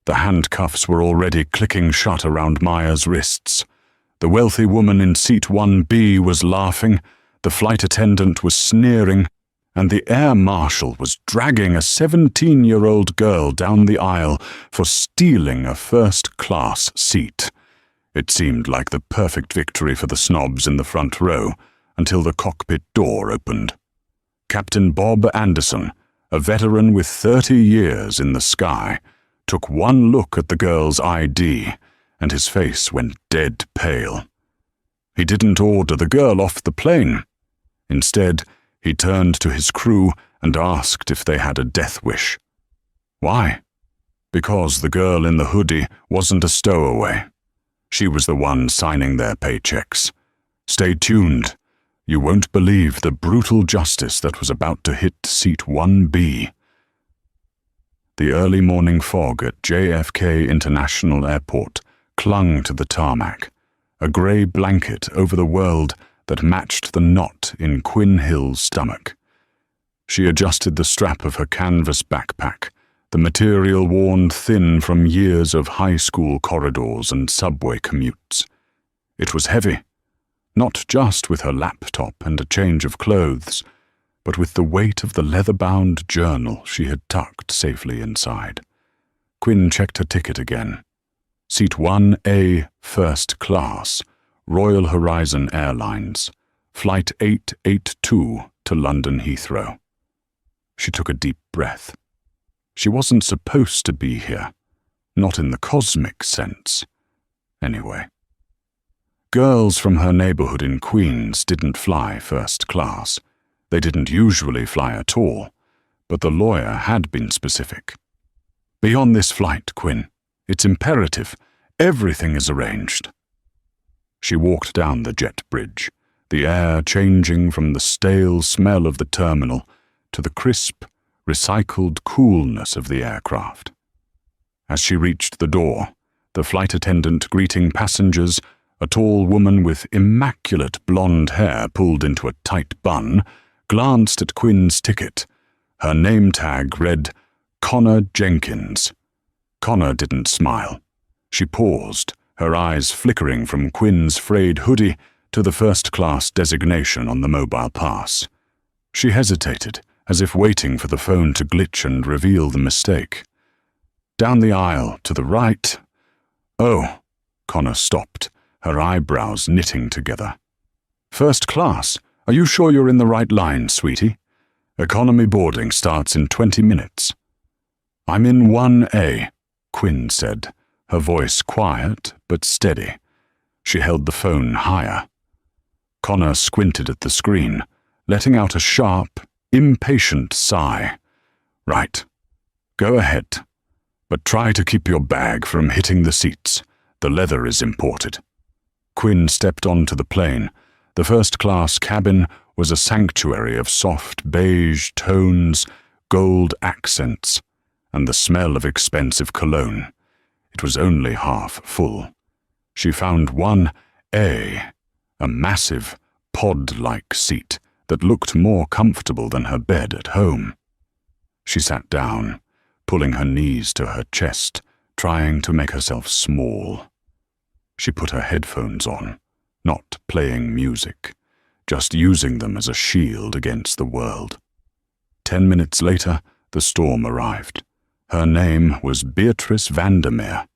The handcuffs were already clicking shut around Maya's wrists. The wealthy woman in seat 1B was laughing, the flight attendant was sneering, and the air marshal was dragging a 17-year-old girl down the aisle for stealing a first-class seat. It seemed like the perfect victory for the snobs in the front row, until the cockpit door opened. Captain Bob Anderson, a veteran with 30 years in the sky, took one look at the girl's ID, and his face went dead pale. He didn't order the girl off the plane. Instead, he turned to his crew and asked if they had a death wish. Why? Because the girl in the hoodie wasn't a stowaway. She was the one signing their paychecks. Stay tuned. You won't believe the brutal justice that was about to hit seat 1B. The early morning fog at JFK International Airport clung to the tarmac, a grey blanket over the world that matched the knot in Quinn Hill's stomach. She adjusted the strap of her canvas backpack, the material worn thin from years of high school corridors and subway commutes. It was heavy, not just with her laptop and a change of clothes, but with the weight of the leather-bound journal she had tucked safely inside. Quinn checked her ticket again. Seat 1A, first class, Royal Horizon Airlines, Flight 882 to London Heathrow. She took a deep breath. She wasn't supposed to be here, not in the cosmic sense. Anyway. Girls from her neighborhood in Queens didn't fly first class. They didn't usually fly at all, but the lawyer had been specific. Be on this flight, Quinn. It's imperative. Everything is arranged. She walked down the jet bridge, the air changing from the stale smell of the terminal to the crisp, recycled coolness of the aircraft. As she reached the door, the flight attendant greeting passengers, a tall woman with immaculate blonde hair pulled into a tight bun, glanced at Quinn's ticket. Her name tag read, Connor Jenkins. Connor didn't smile. She paused, her eyes flickering from Quinn's frayed hoodie to the first-class designation on the mobile pass. She hesitated, as if waiting for the phone to glitch and reveal the mistake. Down the aisle, to the right. Oh, Connor stopped, her eyebrows knitting together. First class? Are you sure you're in the right line, sweetie? Economy boarding starts in 20 minutes. I'm in 1A, Quinn said, her voice quiet but steady. She held the phone higher. Connor squinted at the screen, letting out a sharp, impatient sigh. Right. Go ahead. But try to keep your bag from hitting the seats. The leather is imported. Quinn stepped onto the plane. The first-class cabin was a sanctuary of soft beige tones, gold accents, and the smell of expensive cologne. It was only half full. She found 1A, a massive, pod-like seat that looked more comfortable than her bed at home. She sat down, pulling her knees to her chest, trying to make herself small. She put her headphones on, not playing music, just using them as a shield against the world. 10 minutes later, the storm arrived. Her name was Beatrice Vandermeer.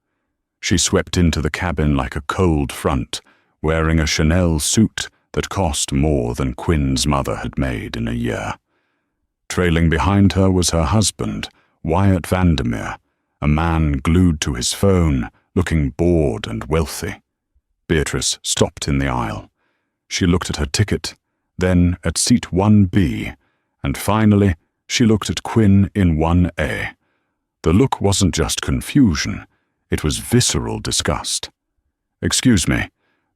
She swept into the cabin like a cold front, wearing a Chanel suit that cost more than Quinn's mother had made in a year. Trailing behind her was her husband, Wyatt Vandermeer, a man glued to his phone, looking bored and wealthy. Beatrice stopped in the aisle. She looked at her ticket, then at seat 1B, and finally she looked at Quinn in 1A. The look wasn't just confusion, it was visceral disgust. "Excuse me,"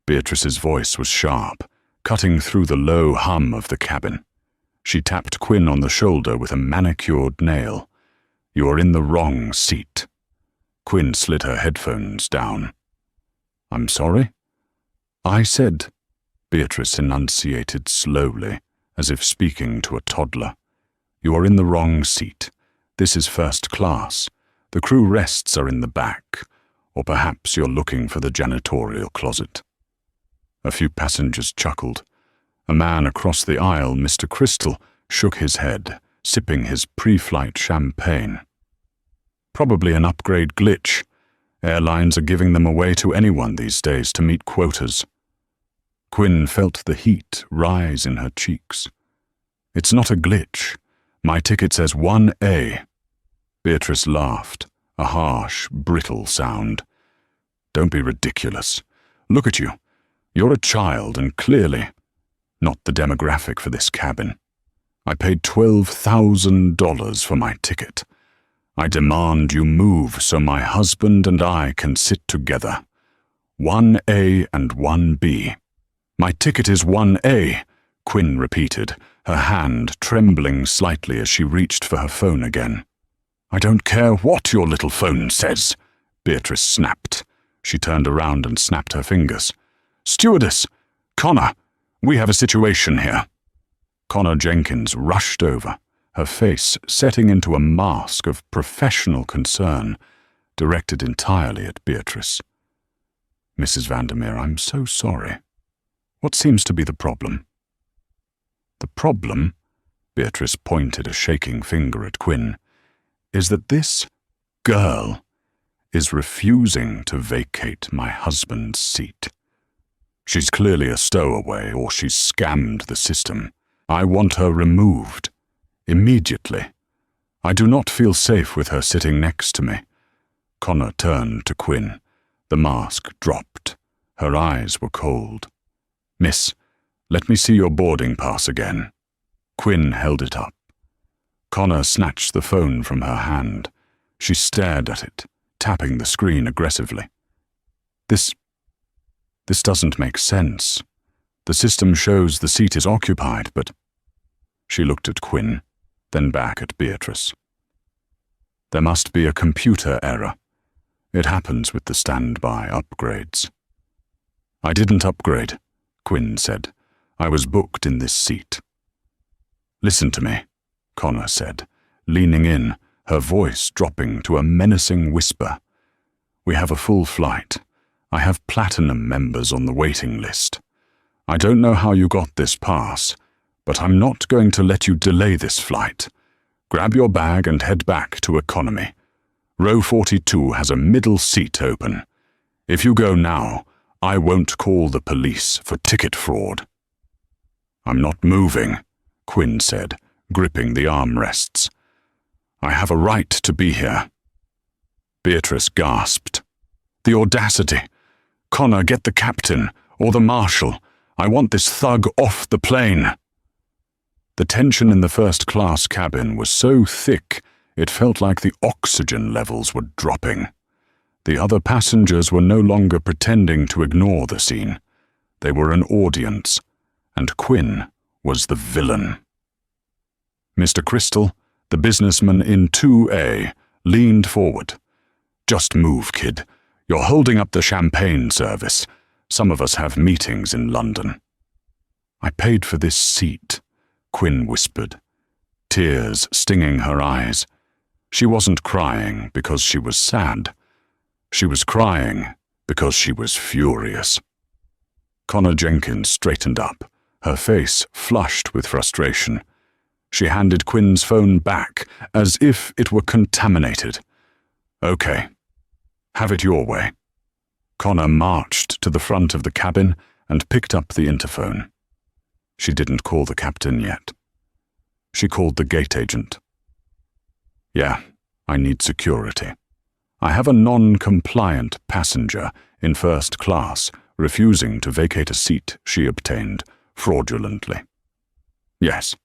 Beatrice's voice was sharp, cutting through the low hum of the cabin. She tapped Quinn on the shoulder with a manicured nail. "You are in the wrong seat." Quinn slid her headphones down. "I'm sorry?" "I said," Beatrice enunciated slowly, as if speaking to a toddler. "You are in the wrong seat. This is first class. The crew rests are in the back, or perhaps you're looking for the janitorial closet." A few passengers chuckled. A man across the aisle, Mr. Crystal, shook his head, sipping his pre-flight champagne. "Probably an upgrade glitch. Airlines are giving them away to anyone these days to meet quotas." Quinn felt the heat rise in her cheeks. "It's not a glitch. My ticket says 1A. Beatrice laughed, a harsh, brittle sound. "Don't be ridiculous. Look at you. You're a child and clearly not the demographic for this cabin. I paid $12,000 for my ticket. I demand you move so my husband and I can sit together. 1A and 1B. "My ticket is 1A, Quinn repeated, her hand trembling slightly as she reached for her phone again. "I don't care what your little phone says," Beatrice snapped. She turned around and snapped her fingers. "Stewardess! Connor! We have a situation here." Connor Jenkins rushed over, her face setting into a mask of professional concern, directed entirely at Beatrice. "Mrs. Vandermeer, I'm so sorry. What seems to be the problem?" "The problem," Beatrice pointed a shaking finger at Quinn, "is that this girl is refusing to vacate my husband's seat. She's clearly a stowaway, or she's scammed the system. I want her removed. Immediately. I do not feel safe with her sitting next to me." Connor turned to Quinn. The mask dropped. Her eyes were cold. "Miss, let me see your boarding pass again." Quinn held it up. Connor snatched the phone from her hand. She stared at it, tapping the screen aggressively. This doesn't make sense. The system shows the seat is occupied, but..." She looked at Quinn, then back at Beatrice. "There must be a computer error. It happens with the standby upgrades." "I didn't upgrade," Quinn said. "I was booked in this seat." "Listen to me," Connor said, leaning in, her voice dropping to a menacing whisper. "We have a full flight. I have platinum members on the waiting list. I don't know how you got this pass, but I'm not going to let you delay this flight. Grab your bag and head back to economy. Row 42 has a middle seat open. If you go now, I won't call the police for ticket fraud." "I'm not moving," Quinn said, gripping the armrests. "I have a right to be here." Beatrice gasped. "The audacity! Connor, get the captain, or the marshal. I want this thug off the plane." The tension in the first-class cabin was so thick it felt like the oxygen levels were dropping. The other passengers were no longer pretending to ignore the scene. They were an audience, and Quinn was the villain. Mr. Crystal, the businessman in 2A, leaned forward. "Just move, kid. You're holding up the champagne service. Some of us have meetings in London." "I paid for this seat," Quinn whispered, tears stinging her eyes. She wasn't crying because she was sad. She was crying because she was furious. Connor Jenkins straightened up, her face flushed with frustration. She handed Quinn's phone back as if it were contaminated. "Okay. Have it your way." Connor marched to the front of the cabin and picked up the interphone. She didn't call the captain yet. She called the gate agent. "Yeah, I need security. I have a non-compliant passenger in first class refusing to vacate a seat she obtained fraudulently." "Yes.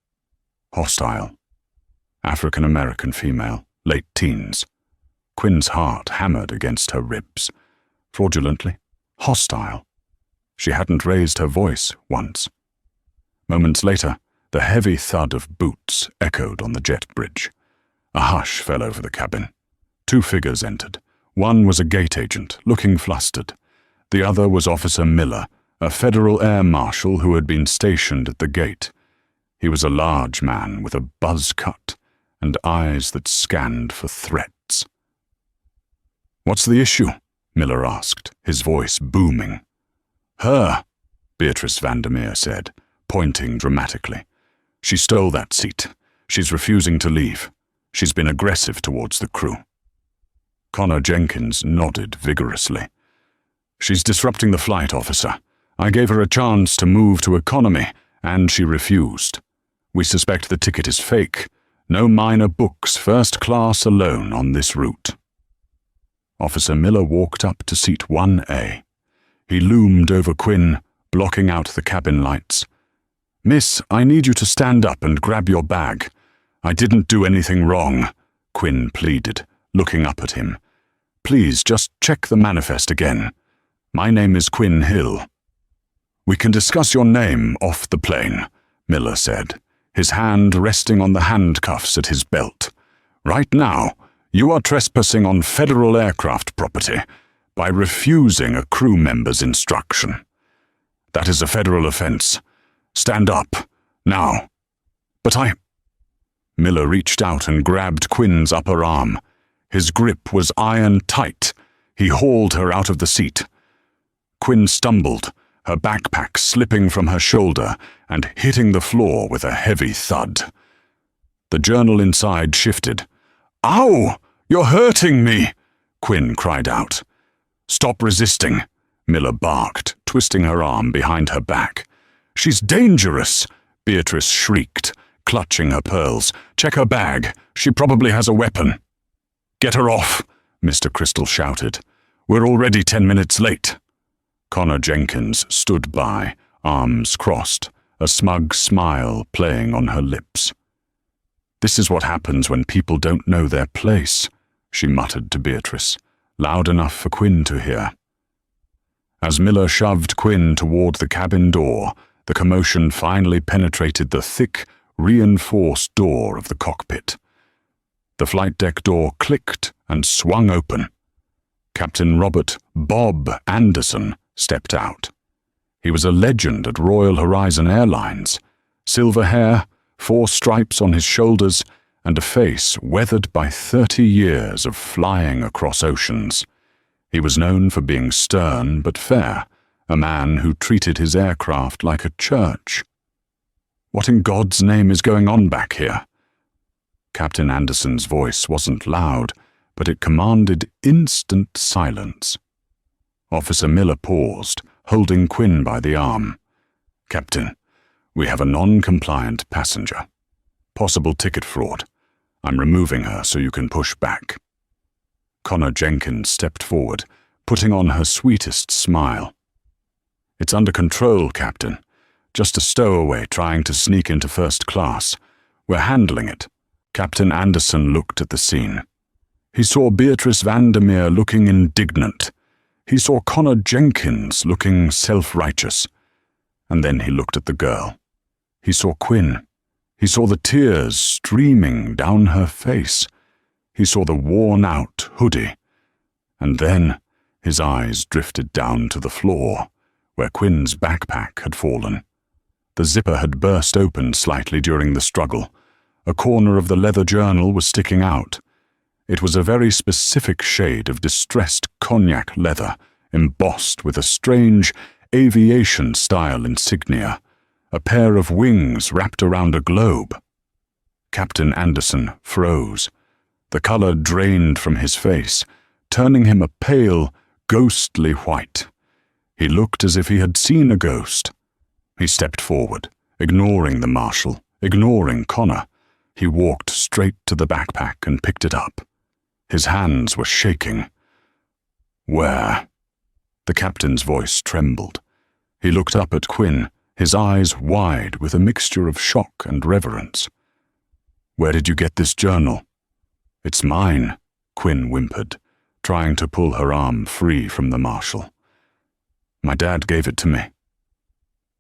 Hostile. African-American female, late teens." Quinn's heart hammered against her ribs. Fraudulently? Hostile? She hadn't raised her voice once. Moments later, the heavy thud of boots echoed on the jet bridge. A hush fell over the cabin. Two figures entered. One was a gate agent, looking flustered. The other was Officer Miller, a federal air marshal who had been stationed at the gate. He was a large man with a buzz cut and eyes that scanned for threats. "What's the issue?" Miller asked, his voice booming. "Her," Beatrice Vandermeer said, pointing dramatically. "She stole that seat. She's refusing to leave. She's been aggressive towards the crew." Connor Jenkins nodded vigorously. "She's disrupting the flight, officer. I gave her a chance to move to economy, and she refused. We suspect the ticket is fake. No minor books, first class alone on this route." Officer Miller walked up to seat 1A. He loomed over Quinn, blocking out the cabin lights. "Miss, I need you to stand up and grab your bag. I didn't do anything wrong," Quinn pleaded, looking up at him. "Please, just check the manifest again. My name is Quinn Hill." "We can discuss your name off the plane," Miller said, his hand resting on the handcuffs at his belt. "Right now, you are trespassing on federal aircraft property by refusing a crew member's instruction. That is a federal offense. Stand up, now." "But I—" Miller reached out and grabbed Quinn's upper arm. His grip was iron tight. He hauled her out of the seat. Quinn stumbled, her backpack slipping from her shoulder and hitting the floor with a heavy thud. The journal inside shifted. "Ow! You're hurting me!" Quinn cried out. "Stop resisting," Miller barked, twisting her arm behind her back. "She's dangerous," Beatrice shrieked, clutching her pearls. "Check her bag. She probably has a weapon." "Get her off," Mr. Crystal shouted. "We're already 10 minutes late." Connor Jenkins stood by, arms crossed, a smug smile playing on her lips. "This is what happens when people don't know their place," she muttered to Beatrice, loud enough for Quinn to hear. As Miller shoved Quinn toward the cabin door, the commotion finally penetrated the thick, reinforced door of the cockpit. The flight deck door clicked and swung open. Captain Robert "Bob" Anderson stepped out. He was a legend at Royal Horizon Airlines. Silver hair, 4 stripes on his shoulders, and a face weathered by 30 years of flying across oceans. He was known for being stern but fair, a man who treated his aircraft like a church. "What in God's name is going on back here?" Captain Anderson's voice wasn't loud, but it commanded instant silence. Officer Miller paused, holding Quinn by the arm. "Captain, we have a non-compliant passenger. Possible ticket fraud. I'm removing her so you can push back." Connor Jenkins stepped forward, putting on her sweetest smile. "It's under control, Captain. Just a stowaway trying to sneak into first class. We're handling it." Captain Anderson looked at the scene. He saw Beatrice Vandermeer looking indignant. He saw Connor Jenkins looking self-righteous. And then he looked at the girl. He saw Quinn. He saw the tears streaming down her face. He saw the worn-out hoodie. And then his eyes drifted down to the floor, where Quinn's backpack had fallen. The zipper had burst open slightly during the struggle. A corner of the leather journal was sticking out. It was a very specific shade of distressed cognac leather, embossed with a strange aviation-style insignia, a pair of wings wrapped around a globe. Captain Anderson froze. The color drained from his face, turning him a pale, ghostly white. He looked as if he had seen a ghost. He stepped forward, ignoring the marshal, ignoring Connor. He walked straight to the backpack and picked it up. His hands were shaking. "Where?" The captain's voice trembled. He looked up at Quinn, his eyes wide with a mixture of shock and reverence. "Where did you get this journal?" "It's mine," Quinn whimpered, trying to pull her arm free from the marshal. "My dad gave it to me."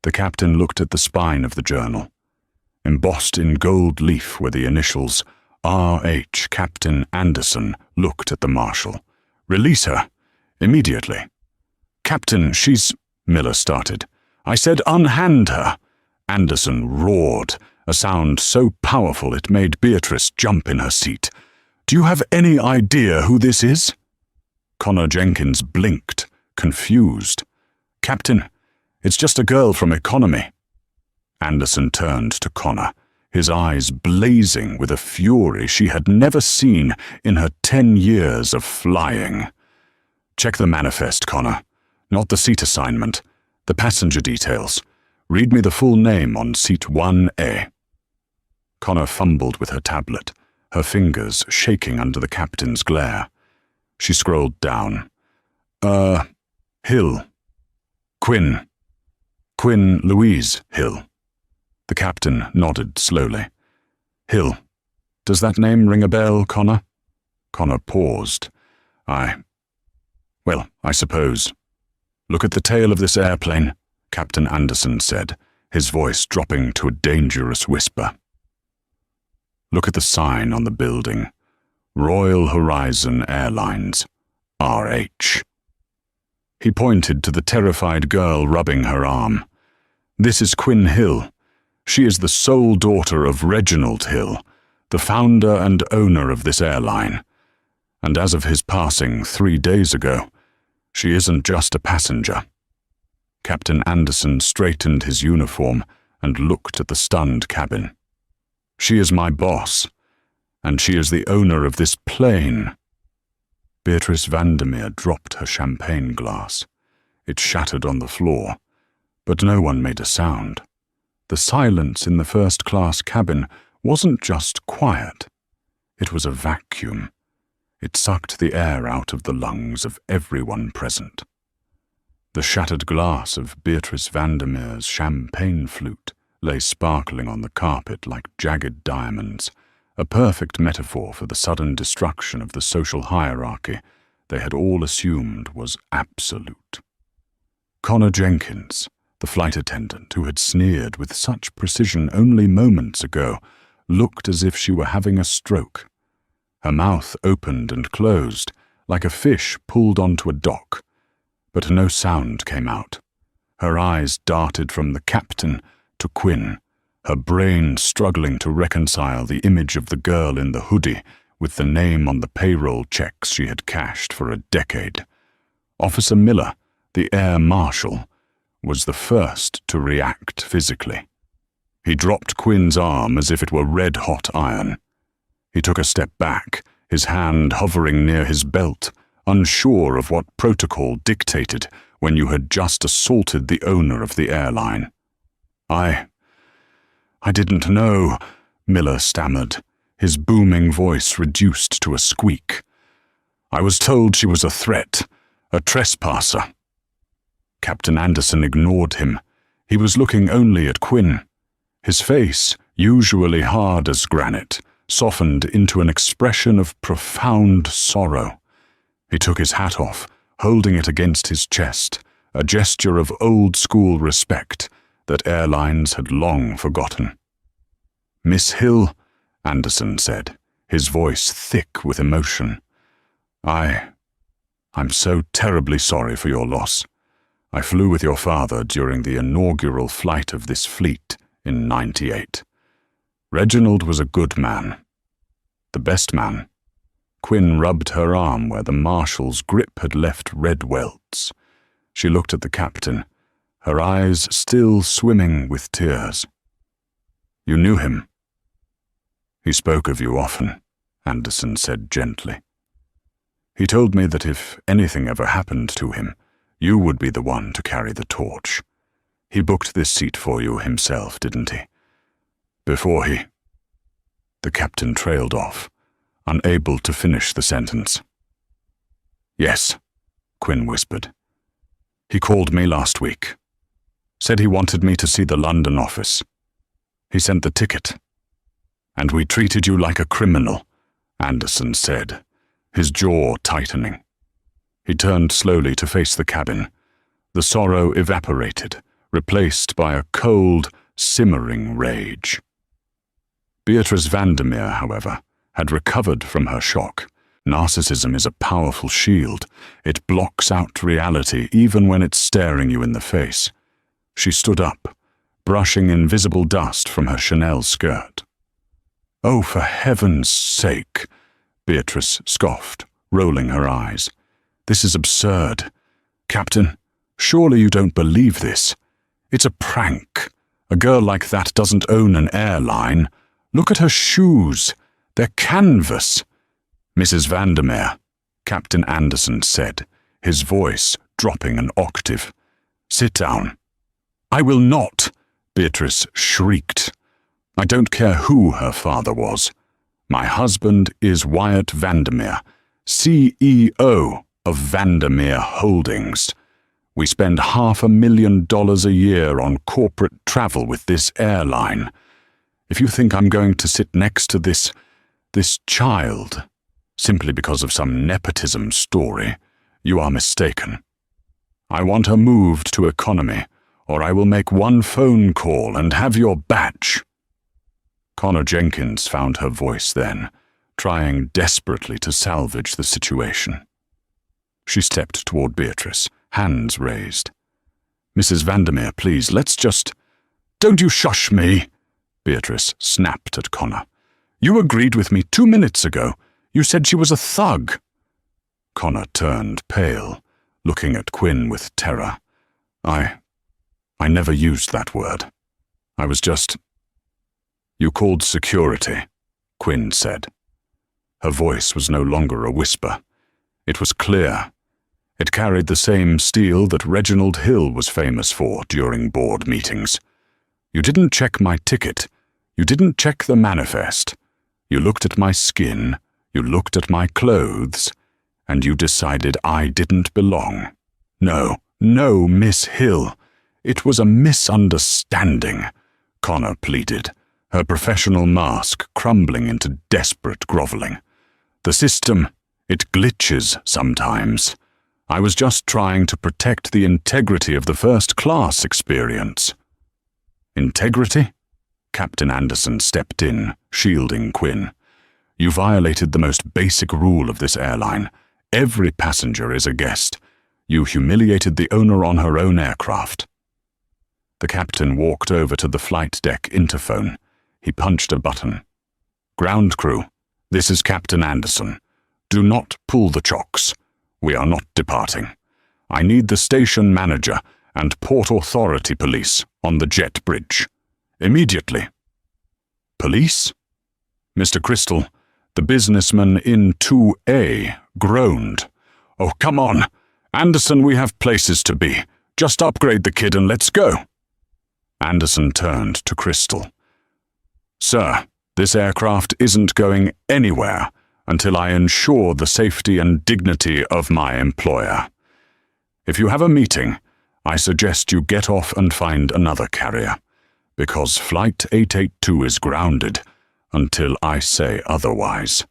The captain looked at the spine of the journal. Embossed in gold leaf were the initials R.H. Captain Anderson looked at the marshal. "Release her. Immediately." "Captain, she's—" Miller started. "I said unhand her." Anderson roared, a sound so powerful it made Beatrice jump in her seat. "Do you have any idea who this is?" Connor Jenkins blinked, confused. "Captain, it's just a girl from economy." Anderson turned to Connor, his eyes blazing with a fury she had never seen in her 10 years of flying. "Check the manifest, Connor. Not the seat assignment. The passenger details. Read me the full name on seat 1A. Connor fumbled with her tablet, her fingers shaking under the captain's glare. She scrolled down. Hill. Quinn. Quinn Louise Hill." The captain nodded slowly. "Hill. Does that name ring a bell, Connor?" Connor paused. Well, I suppose. "Look at the tail of this airplane," Captain Anderson said, his voice dropping to a dangerous whisper. "Look at the sign on the building. Royal Horizon Airlines, RH. He pointed to the terrified girl rubbing her arm. "This is Quinn Hill. She is the sole daughter of Reginald Hill, the founder and owner of this airline. And as of his passing 3 days ago, she isn't just a passenger." Captain Anderson straightened his uniform and looked at the stunned cabin. "She is my boss, and she is the owner of this plane." Beatrice Vandermeer dropped her champagne glass. It shattered on the floor, but no one made a sound. The silence in the first-class cabin wasn't just quiet. It was a vacuum. It sucked the air out of the lungs of everyone present. The shattered glass of Beatrice Vandermeer's champagne flute lay sparkling on the carpet like jagged diamonds, a perfect metaphor for the sudden destruction of the social hierarchy they had all assumed was absolute. Connor Jenkins, the flight attendant who had sneered with such precision only moments ago, looked as if she were having a stroke. Her mouth opened and closed, like a fish pulled onto a dock, but no sound came out. Her eyes darted from the captain to Quinn, her brain struggling to reconcile the image of the girl in the hoodie with the name on the payroll checks she had cashed for a decade. Officer Miller, the air marshal, was the first to react physically. He dropped Quinn's arm as if it were red-hot iron. He took a step back, his hand hovering near his belt, unsure of what protocol dictated when you had just assaulted the owner of the airline. I didn't know," Miller stammered, his booming voice reduced to a squeak. "I was told she was a threat, a trespasser." Captain Anderson ignored him. He was looking only at Quinn. His face, usually hard as granite, softened into an expression of profound sorrow. He took his hat off, holding it against his chest, a gesture of old-school respect that airlines had long forgotten. "Miss Hill," Anderson said, his voice thick with emotion. I'm so terribly sorry for your loss. I flew with your father during the inaugural flight of this fleet in '98. Reginald was a good man. The best man." Quinn rubbed her arm where the marshal's grip had left red welts. She looked at the captain, her eyes still swimming with tears. "You knew him?" "He spoke of you often," Anderson said gently. "He told me that if anything ever happened to him, you would be the one to carry the torch. He booked this seat for you himself, didn't he? Before he—" The captain trailed off, unable to finish the sentence. "Yes," Quinn whispered. "He called me last week. Said he wanted me to see the London office. He sent the ticket. And we treated you like a criminal," Anderson said, his jaw tightening. He turned slowly to face the cabin. The sorrow evaporated, replaced by a cold, simmering rage. Beatrice Vandermeer, however, had recovered from her shock. Narcissism is a powerful shield. It blocks out reality even when it's staring you in the face. She stood up, brushing invisible dust from her Chanel skirt. "Oh, for heaven's sake," Beatrice scoffed, rolling her eyes. This is absurd. Captain, surely you don't believe this. It's a prank. A girl like that doesn't own an airline. Look at her shoes. They're canvas. Mrs. Vandermeer, Captain Anderson said, his voice dropping an octave. Sit down. I will not, Beatrice shrieked. I don't care who her father was. My husband is Wyatt Vandermeer, CEO of Vandermeer Holdings. We spend $500,000 a year on corporate travel with this airline. If you think I'm going to sit next to this child, simply because of some nepotism story, you are mistaken. I want her moved to economy, or I will make one phone call and have your batch. Connor Jenkins found her voice then, trying desperately to salvage the situation. She stepped toward Beatrice, hands raised. Mrs. Vandermeer, please, let's just— Don't you shush me, Beatrice snapped at Connor. You agreed with me 2 minutes ago. You said she was a thug. Connor turned pale, looking at Quinn with terror. I never used that word. I was just— You called security, Quinn said. Her voice was no longer a whisper. It was clear. It carried the same steel that Reginald Hill was famous for during board meetings. You didn't check my ticket. You didn't check the manifest. You looked at my skin. You looked at my clothes. And you decided I didn't belong. No, Miss Hill. It was a misunderstanding, Connor pleaded, her professional mask crumbling into desperate groveling. The system, it glitches sometimes. I was just trying to protect the integrity of the first-class experience. Integrity? Captain Anderson stepped in, shielding Quinn. You violated the most basic rule of this airline. Every passenger is a guest. You humiliated the owner on her own aircraft. The captain walked over to the flight deck interphone. He punched a button. Ground crew, this is Captain Anderson. Do not pull the chocks. We are not departing. I need the station manager and Port Authority police on the jet bridge. Immediately. Police? Mr. Crystal, the businessman in 2A, groaned. Oh, come on. Anderson, we have places to be. Just upgrade the kid and let's go. Anderson turned to Crystal. Sir, this aircraft isn't going anywhere until I ensure the safety and dignity of my employer. If you have a meeting, I suggest you get off and find another carrier, because Flight 882 is grounded until I say otherwise.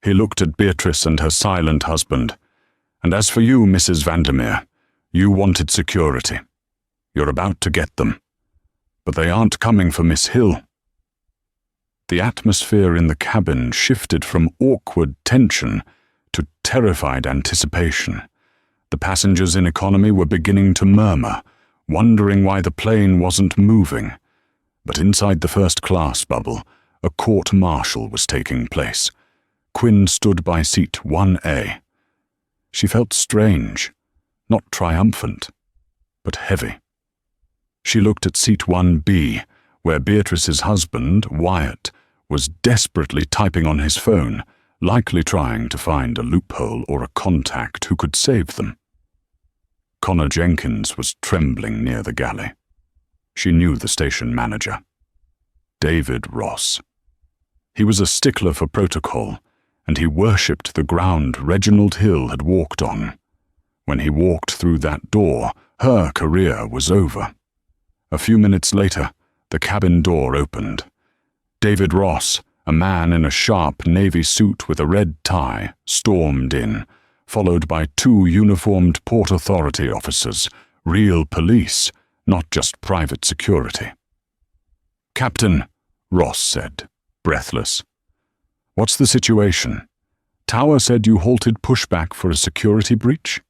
He looked at Beatrice and her silent husband. And as for you, Mrs. Vandermeer, you wanted security. You're about to get them. But they aren't coming for Miss Hill. The atmosphere in the cabin shifted from awkward tension to terrified anticipation. The passengers in economy were beginning to murmur, wondering why the plane wasn't moving. But inside the first-class bubble, a court-martial was taking place. Quinn stood by seat 1A. She felt strange, not triumphant, but heavy. She looked at seat 1B, where Beatrice's husband, Wyatt, was desperately typing on his phone, likely trying to find a loophole or a contact who could save them. Connor Jenkins was trembling near the galley. She knew the station manager, David Ross. He was a stickler for protocol, and he worshipped the ground Reginald Hill had walked on. When he walked through that door, her career was over. A few minutes later, the cabin door opened. David Ross, a man in a sharp navy suit with a red tie, stormed in, followed by 2 uniformed Port Authority officers, real police, not just private security. Captain, Ross said, breathless. What's the situation? Tower said you halted pushback for a security breach?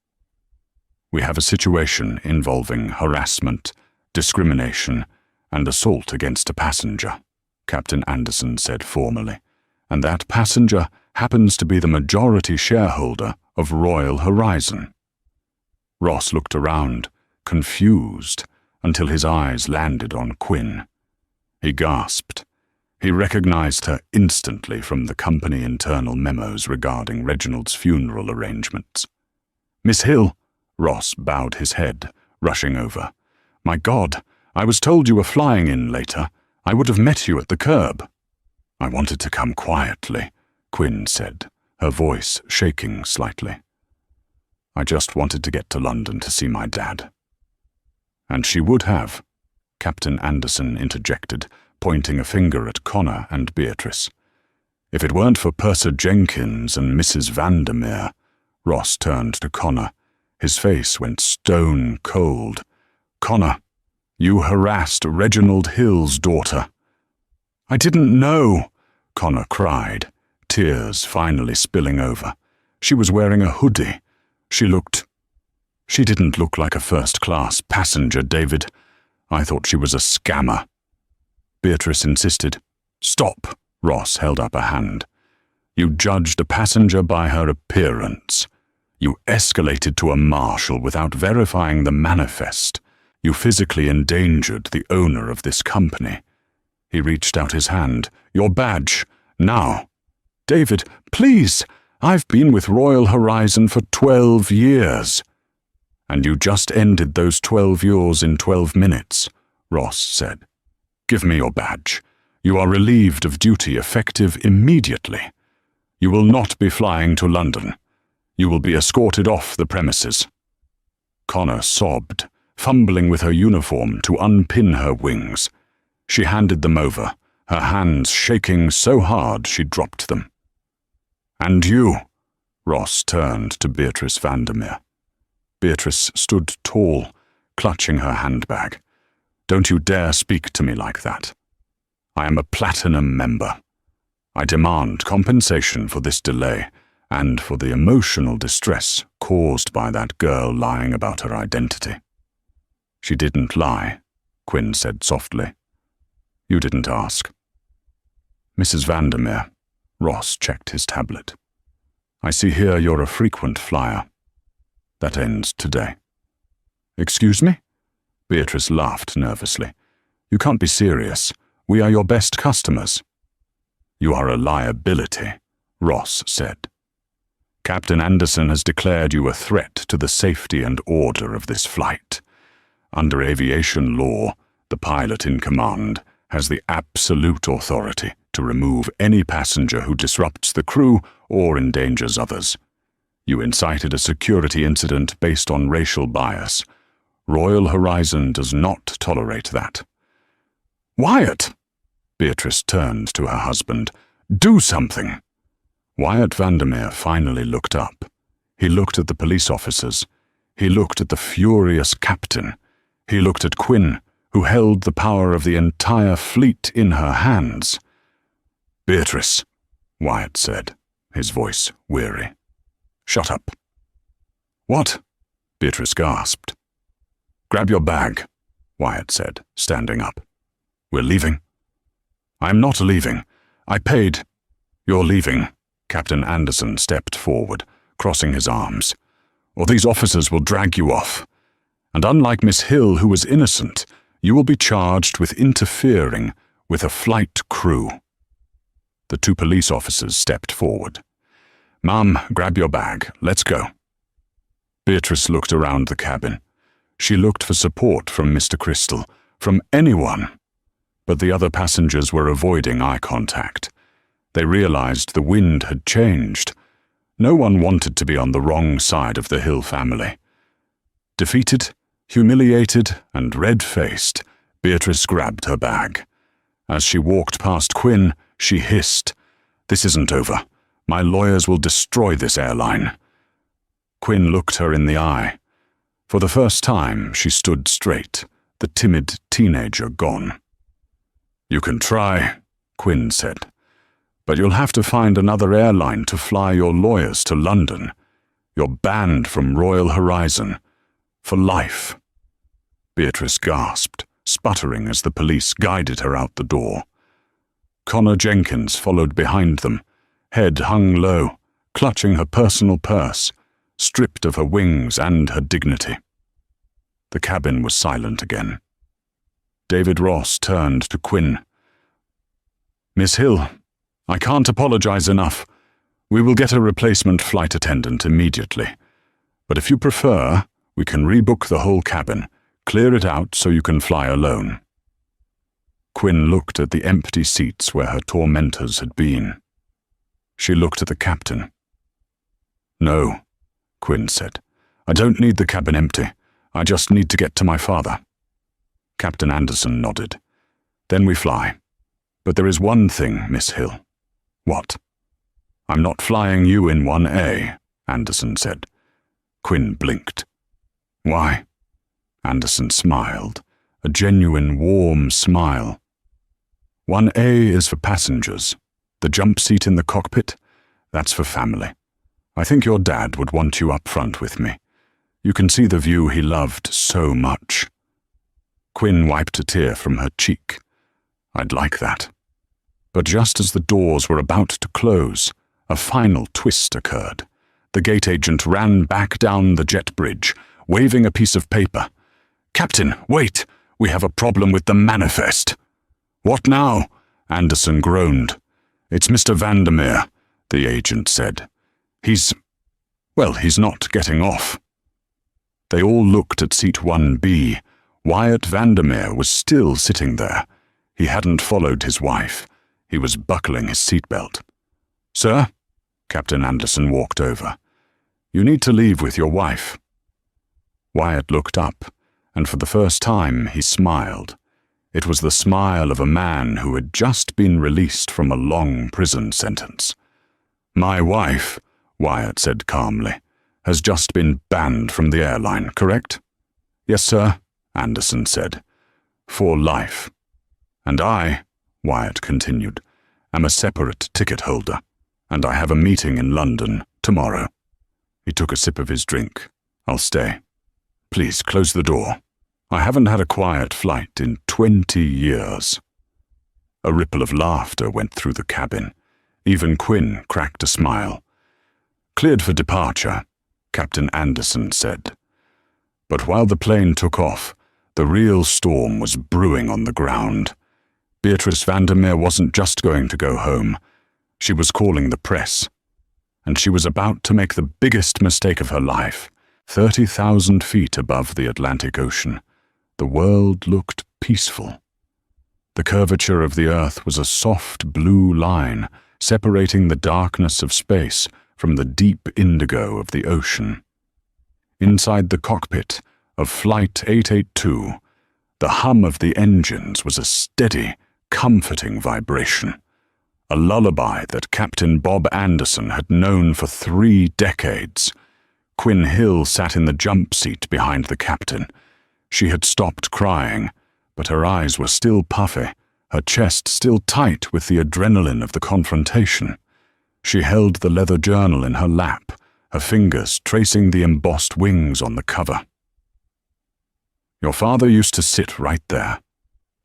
We have a situation involving harassment, discrimination, and assault against a passenger, Captain Anderson said formally, and that passenger happens to be the majority shareholder of Royal Horizon. Ross looked around, confused, until his eyes landed on Quinn. He gasped. He recognized her instantly from the company internal memos regarding Reginald's funeral arrangements. "Miss Hill," Ross bowed his head, rushing over. "My God, I was told you were flying in later. I would have met you at the curb." "I wanted to come quietly," Quinn said, her voice shaking slightly. "I just wanted to get to London to see my dad." "And she would have," Captain Anderson interjected, pointing a finger at Connor and Beatrice. "If it weren't for Purser Jenkins and Mrs. Vandermeer." Ross turned to Connor. His face went stone cold. "Connor, you harassed Reginald Hill's daughter." "I didn't know," Connor cried, tears finally spilling over. "She was wearing a hoodie. She didn't look like a first-class passenger, David. I thought she was a scammer." Beatrice insisted. "Stop," Ross held up a hand. "You judged a passenger by her appearance. You escalated to a marshal without verifying the manifest. You physically endangered the owner of this company." He reached out his hand. "Your badge, now." "David, please! I've been with Royal Horizon for 12 years. "And you just ended those 12 years in 12 minutes, Ross said. "Give me your badge. You are relieved of duty effective immediately. You will not be flying to London. You will be escorted off the premises." Connor sobbed, fumbling with her uniform to unpin her wings. She handed them over, her hands shaking so hard she dropped them. "And you," Ross turned to Beatrice Vandermeer. Beatrice stood tall, clutching her handbag. "Don't you dare speak to me like that. I am a Platinum member. I demand compensation for this delay and for the emotional distress caused by that girl lying about her identity." "She didn't lie," Quinn said softly. "You didn't ask." "Mrs. Vandermeer," Ross checked his tablet. "I see here you're a frequent flyer. That ends today." "Excuse me?" Beatrice laughed nervously. "You can't be serious. We are your best customers." "You are a liability," Ross said. "Captain Anderson has declared you a threat to the safety and order of this flight. Under aviation law, the pilot in command has the absolute authority to remove any passenger who disrupts the crew or endangers others. You incited a security incident based on racial bias. Royal Horizon does not tolerate that." "Wyatt!" Beatrice turned to her husband. "Do something!" Wyatt Vandermeer finally looked up. He looked at the police officers. He looked at the furious captain. He looked at Quinn, who held the power of the entire fleet in her hands. "Beatrice," Wyatt said, his voice weary. "Shut up." "What?" Beatrice gasped. "Grab your bag," Wyatt said, standing up. "We're leaving." "I'm not leaving. I paid." "You're leaving." Captain Anderson stepped forward, crossing his arms. "Or these officers will drag you off. And unlike Miss Hill, who was innocent, you will be charged with interfering with a flight crew." The two police officers stepped forward. "Mum, grab your bag. Let's go." Beatrice looked around the cabin. She looked for support from Mr. Crystal, from anyone. But the other passengers were avoiding eye contact. They realized the wind had changed. No one wanted to be on the wrong side of the Hill family. Defeated, humiliated, and red-faced, Beatrice grabbed her bag. As she walked past Quinn, she hissed, "This isn't over. My lawyers will destroy this airline." Quinn looked her in the eye. For the first time, she stood straight, the timid teenager gone. "You can try," Quinn said, "but you'll have to find another airline to fly your lawyers to London. You're banned from Royal Horizon. For life." Beatrice gasped, sputtering as the police guided her out the door. Connor Jenkins followed behind them, head hung low, clutching her personal purse. stripped of her wings and her dignity. The cabin was silent again. David Ross turned to Quinn. "Miss Hill, I can't apologize enough. We will get a replacement flight attendant immediately. But if you prefer, we can rebook the whole cabin, clear it out so you can fly alone." Quinn looked at the empty seats where her tormentors had been. She looked at the captain. "No," Quinn said. "I don't need the cabin empty. I just need to get to my father." Captain Anderson nodded. "Then we fly. But there is one thing, Miss Hill." "What?" "I'm not flying you in 1A, Anderson said. Quinn blinked. "Why?" Anderson smiled, a genuine warm smile. 1A is for passengers. The jump seat in the cockpit, that's for family. I think your dad would want you up front with me. You can see the view he loved so much." Quinn wiped a tear from her cheek. "I'd like that." But just as the doors were about to close, a final twist occurred. The gate agent ran back down the jet bridge, waving a piece of paper. "Captain, wait! We have a problem with the manifest." "What now?" Anderson groaned. "It's Mr. Vandermeer," the agent said. He's not getting off." They all looked at seat 1B. Wyatt Vandermeer was still sitting there. He hadn't followed his wife. He was buckling his seatbelt. "Sir?" Captain Anderson walked over. "You need to leave with your wife." Wyatt looked up, and for the first time he smiled. It was the smile of a man who had just been released from a long prison sentence. "My wife," Wyatt said calmly, "has just been banned from the airline, correct?" "Yes, sir," Anderson said. "For life." "And I," Wyatt continued, "am a separate ticket holder, and I have a meeting in London tomorrow." He took a sip of his drink. "I'll stay. Please close the door. I haven't had a quiet flight in 20 years. A ripple of laughter went through the cabin. Even Quinn cracked a smile. "Cleared for departure," Captain Anderson said. But while the plane took off, the real storm was brewing on the ground. Beatrice Vandermeer wasn't just going to go home. She was calling the press. And she was about to make the biggest mistake of her life, 30,000 feet above the Atlantic Ocean. The world looked peaceful. The curvature of the earth was a soft blue line, separating the darkness of space from the deep indigo of the ocean. Inside the cockpit of Flight 882, the hum of the engines was a steady, comforting vibration, a lullaby that Captain Bob Anderson had known for 3 decades. Quinn Hill sat in the jump seat behind the captain. She had stopped crying, but her eyes were still puffy, her chest still tight with the adrenaline of the confrontation. She held the leather journal in her lap, her fingers tracing the embossed wings on the cover. "Your father used to sit right there,"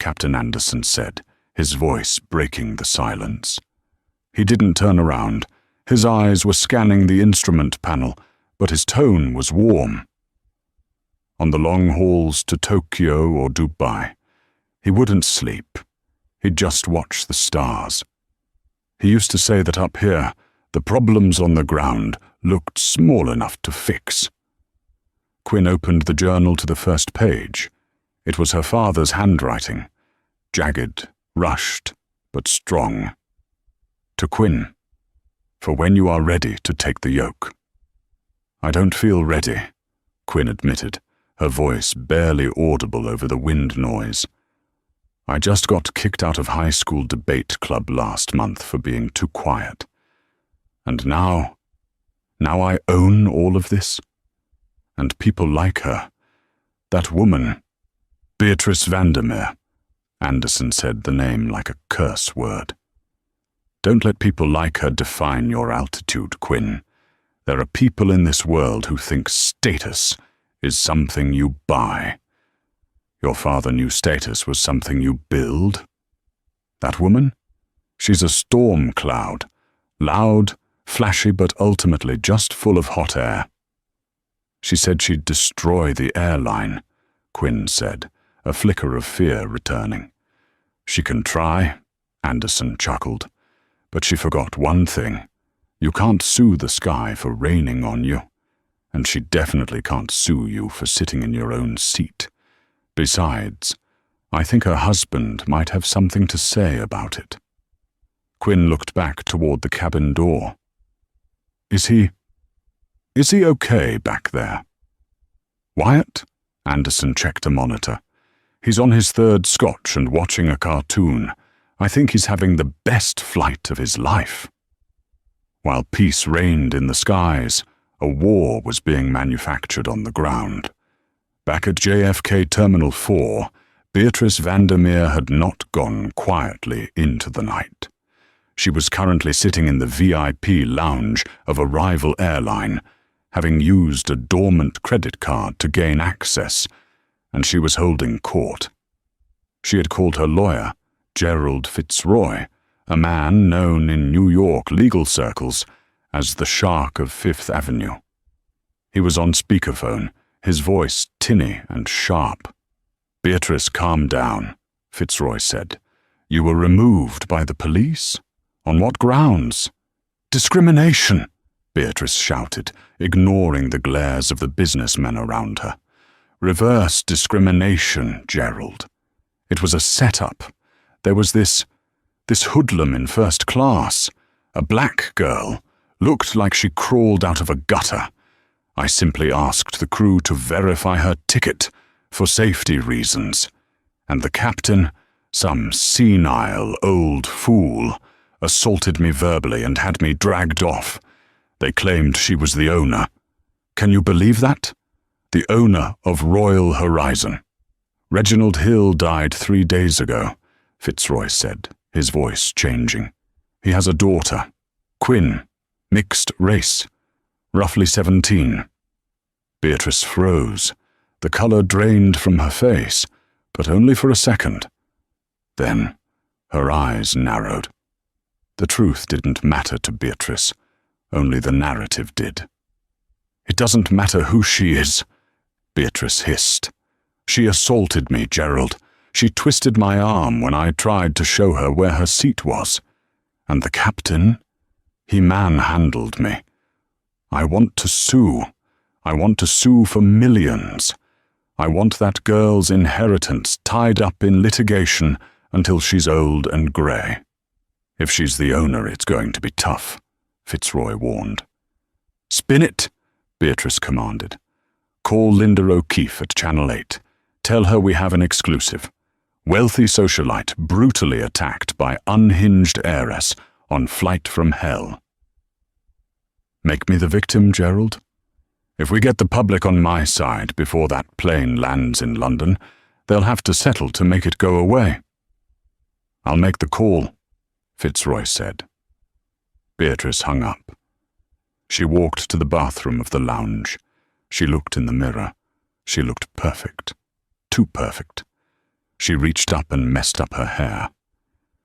Captain Anderson said, his voice breaking the silence. He didn't turn around. His eyes were scanning the instrument panel, but his tone was warm. On the long hauls to Tokyo or Dubai, he wouldn't sleep. He'd just watch the stars. He used to say that up here, the problems on the ground looked small enough to fix. Quinn opened the journal to the first page. It was her father's handwriting, jagged, rushed, but strong. To Quinn, "For when you are ready to take the yoke." "I don't feel ready," Quinn admitted, her voice barely audible over the wind noise. "I just got kicked out of high school debate club last month for being too quiet. And now I own all of this? And people like her. That woman, Beatrice Vandermeer," Anderson said the name like a curse word. "Don't let people like her define your altitude, Quinn. There are people in this world who think status is something you buy. Your father knew status was something you build. That woman? She's a storm cloud, loud, flashy, but ultimately just full of hot air. She said she'd destroy the airline, Quinn said, a flicker of fear returning. She can try, Anderson chuckled, but she forgot one thing. You can't sue the sky for raining on you, and she definitely can't sue you for sitting in your own seat. Besides, I think her husband might have something to say about it. Quinn looked back toward the cabin door. Is he okay back there? Wyatt? Anderson checked a monitor. He's on his third scotch and watching a cartoon. I think he's having the best flight of his life. While peace reigned in the skies, a war was being manufactured on the ground. Back at JFK Terminal 4, Beatrice Vandermeer had not gone quietly into the night. She was currently sitting in the VIP lounge of a rival airline, having used a dormant credit card to gain access, and she was holding court. She had called her lawyer, Gerald Fitzroy, a man known in New York legal circles as the Shark of Fifth Avenue. He was on speakerphone, his voice tinny and sharp. Beatrice, calm down, Fitzroy said. You were removed by the police? On what grounds? Discrimination, Beatrice shouted, ignoring the glares of the businessmen around her. Reverse discrimination, Gerald. It was a setup. There was this hoodlum in first class, a black girl, looked like she crawled out of a gutter. I simply asked the crew to verify her ticket for safety reasons, and the captain, some senile old fool, assaulted me verbally and had me dragged off. They claimed she was the owner. Can you believe that? The owner of Royal Horizon. Reginald Hill died 3 days ago, Fitzroy said, his voice changing. He has a daughter, Quinn, mixed race, roughly 17. Beatrice froze. The color drained from her face, but only for a second. Then her eyes narrowed. The truth didn't matter to Beatrice, only the narrative did. It doesn't matter who she is, Beatrice hissed. She assaulted me, Gerald. She twisted my arm when I tried to show her where her seat was. And the captain? He manhandled me. I want to sue. I want to sue for millions. I want that girl's inheritance tied up in litigation until she's old and grey. If she's the owner, it's going to be tough, Fitzroy warned. Spin it, Beatrice commanded. Call Linda O'Keefe at Channel 8. Tell her we have an exclusive. Wealthy socialite brutally attacked by unhinged heiress on flight from hell. Make me the victim, Gerald. If we get the public on my side before that plane lands in London, they'll have to settle to make it go away. I'll make the call, Fitzroy said. Beatrice hung up. She walked to the bathroom of the lounge. She looked in the mirror. She looked perfect. Too perfect. She reached up and messed up her hair.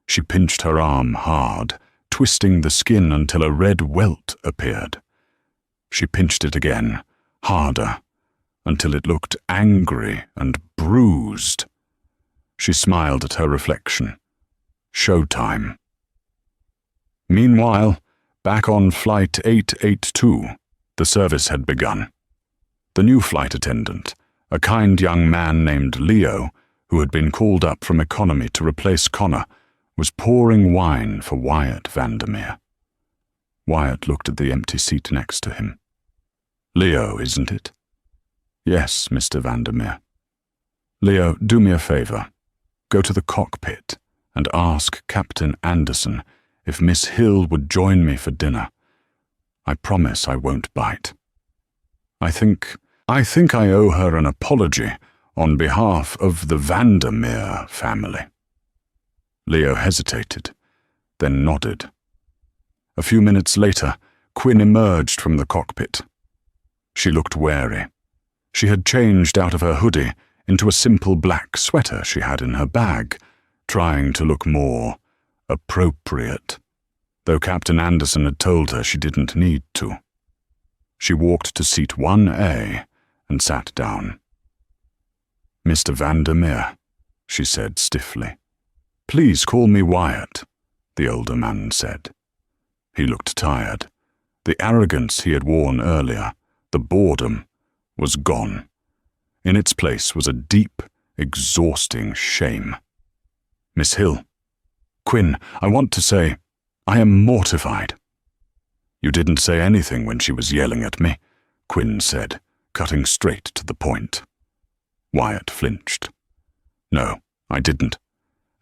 She pinched her arm hard, twisting the skin until a red welt appeared. She pinched it again, harder, until it looked angry and bruised. She smiled at her reflection. Showtime. Meanwhile, back on Flight 882, the service had begun. The new flight attendant, a kind young man named Leo, who had been called up from economy to replace Connor, was pouring wine for Wyatt Vandermeer. Wyatt looked at the empty seat next to him. Leo, isn't it? Yes, Mr. Vandermeer. Leo, do me a favor. Go to the cockpit and ask Captain Anderson if Miss Hill would join me for dinner. I promise I won't bite. I think I owe her an apology on behalf of the Vandermeer family. Leo hesitated, then nodded. A few minutes later, Quinn emerged from the cockpit. She looked wary. She had changed out of her hoodie into a simple black sweater she had in her bag, trying to look more appropriate, though Captain Anderson had told her she didn't need to. She walked to seat 1A and sat down. "Mr. Vandermeer," she said stiffly. "Please call me Wyatt," the older man said. He looked tired. The arrogance he had worn earlier, the boredom, was gone. In its place was a deep, exhausting shame. "Miss Hill. Quinn, I want to say, I am mortified." "You didn't say anything when she was yelling at me," Quinn said, cutting straight to the point. Wyatt flinched. "No, I didn't.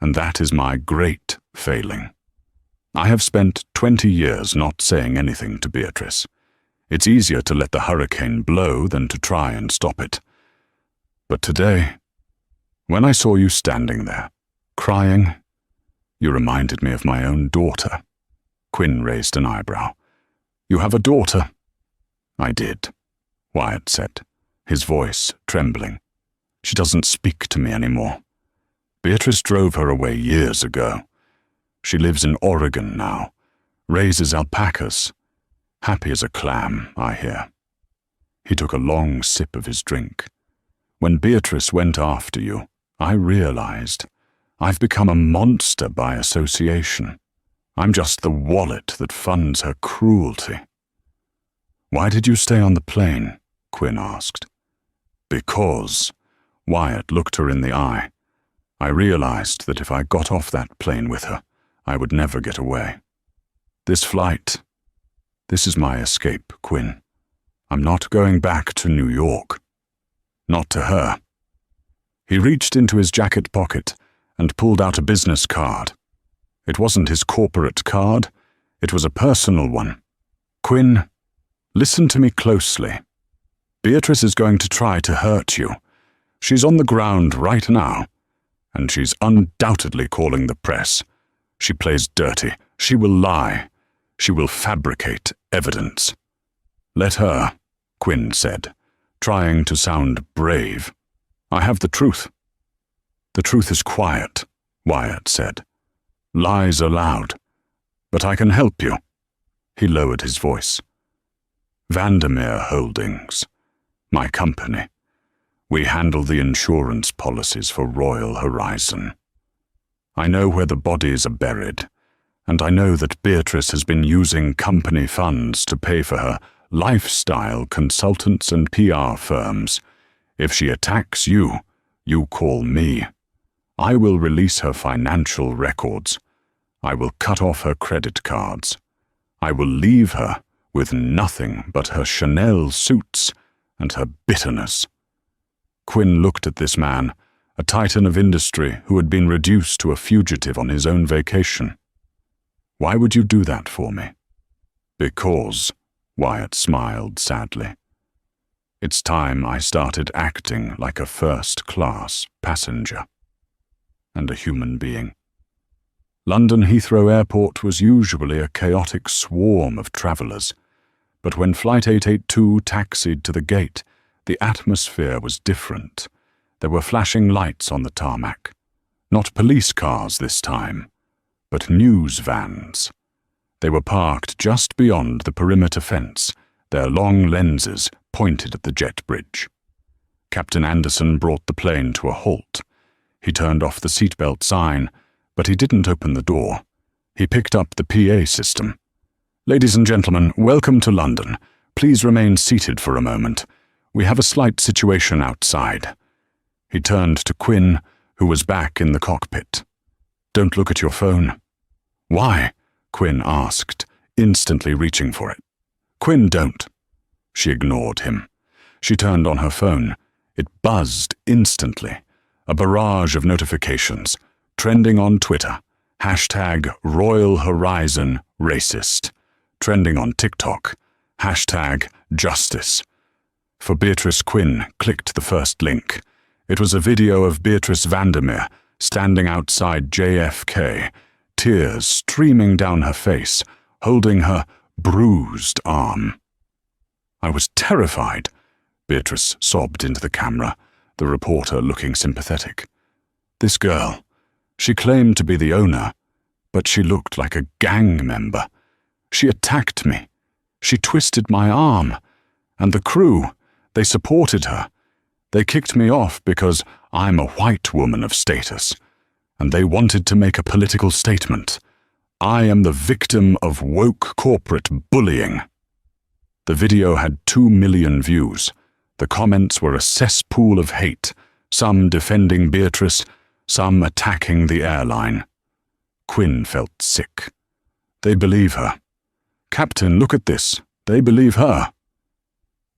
And that is my great failing. I have spent 20 years not saying anything to Beatrice. It's easier to let the hurricane blow than to try and stop it. But today, when I saw you standing there, crying, you reminded me of my own daughter." Quinn raised an eyebrow. "You have a daughter?" "I did," Wyatt said, his voice trembling. "She doesn't speak to me anymore. Beatrice drove her away years ago. She lives in Oregon now, raises alpacas, happy as a clam, I hear." He took a long sip of his drink. "When Beatrice went after you, I realized I've become a monster by association. I'm just the wallet that funds her cruelty." "Why did you stay on the plane?" Quinn asked. "Because," Wyatt looked her in the eye, "I realized that if I got off that plane with her, I would never get away. This flight, this is my escape, Quinn. I'm not going back to New York. Not to her." He reached into his jacket pocket and pulled out a business card. It wasn't his corporate card, it was a personal one. "Quinn, listen to me closely. Beatrice is going to try to hurt you. She's on the ground right now, and she's undoubtedly calling the press. She plays dirty. She will lie. She will fabricate evidence." "Let her," Quinn said, trying to sound brave. "I have the truth." "The truth is quiet," Wyatt said. "Lies are loud. But I can help you." He lowered his voice. "Vandermeer Holdings, my company. We handle the insurance policies for Royal Horizon. I know where the bodies are buried, and I know that Beatrice has been using company funds to pay for her lifestyle consultants and PR firms. If she attacks you, you call me. I will release her financial records. I will cut off her credit cards. I will leave her with nothing but her Chanel suits and her bitterness." Quinn looked at this man, a titan of industry who had been reduced to a fugitive on his own vacation. "Why would you do that for me?" "Because," Wyatt smiled sadly, "it's time I started acting like a first-class passenger and a human being." London Heathrow Airport was usually a chaotic swarm of travellers, but when Flight 882 taxied to the gate, the atmosphere was different. There were flashing lights on the tarmac. Not police cars this time, but news vans. They were parked just beyond the perimeter fence, their long lenses pointed at the jet bridge. Captain Anderson brought the plane to a halt. He turned off the seatbelt sign, but he didn't open the door. He picked up the PA system. "Ladies and gentlemen, welcome to London. Please remain seated for a moment. We have a slight situation outside." He turned to Quinn, who was back in the cockpit. "Don't look at your phone." "Why?" Quinn asked, instantly reaching for it. "Quinn, don't." She ignored him. She turned on her phone. It buzzed instantly. A barrage of notifications, trending on Twitter. Hashtag Royal Horizon Racist. Trending on TikTok. Hashtag Justice. For Beatrice, Quinn clicked the first link. It was a video of Beatrice Vandermeer standing outside JFK, tears streaming down her face, holding her bruised arm. "I was terrified," Beatrice sobbed into the camera, the reporter looking sympathetic. "This girl, she claimed to be the owner, but she looked like a gang member. She attacked me. She twisted my arm. And the crew, they supported her. They kicked me off because I'm a white woman of status, and they wanted to make a political statement. I am the victim of woke corporate bullying. The video had 2 million views. The comments were a cesspool of hate, some defending Beatrice, some attacking the airline. Quinn felt sick. They believe her. Captain, look at this. They believe her.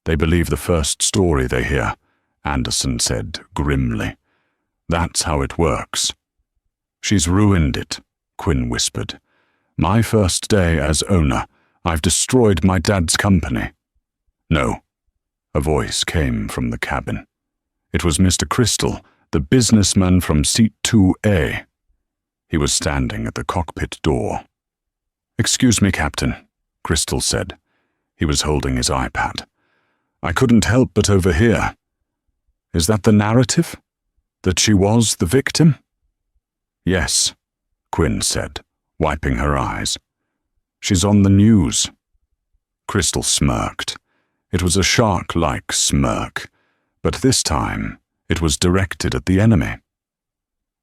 They believe the first story they hear, Anderson said grimly. That's how it works. She's ruined it, Quinn whispered. My first day as owner, I've destroyed my dad's company. No, a voice came from the cabin. It was Mr. Crystal, the businessman from seat 2A. He was standing at the cockpit door. Excuse me, Captain, Crystal said. He was holding his iPad. I couldn't help but overhear. Is that the narrative? That she was the victim? Yes, Quinn said, wiping her eyes. She's on the news. Crystal smirked. It was a shark-like smirk, but this time it was directed at the enemy.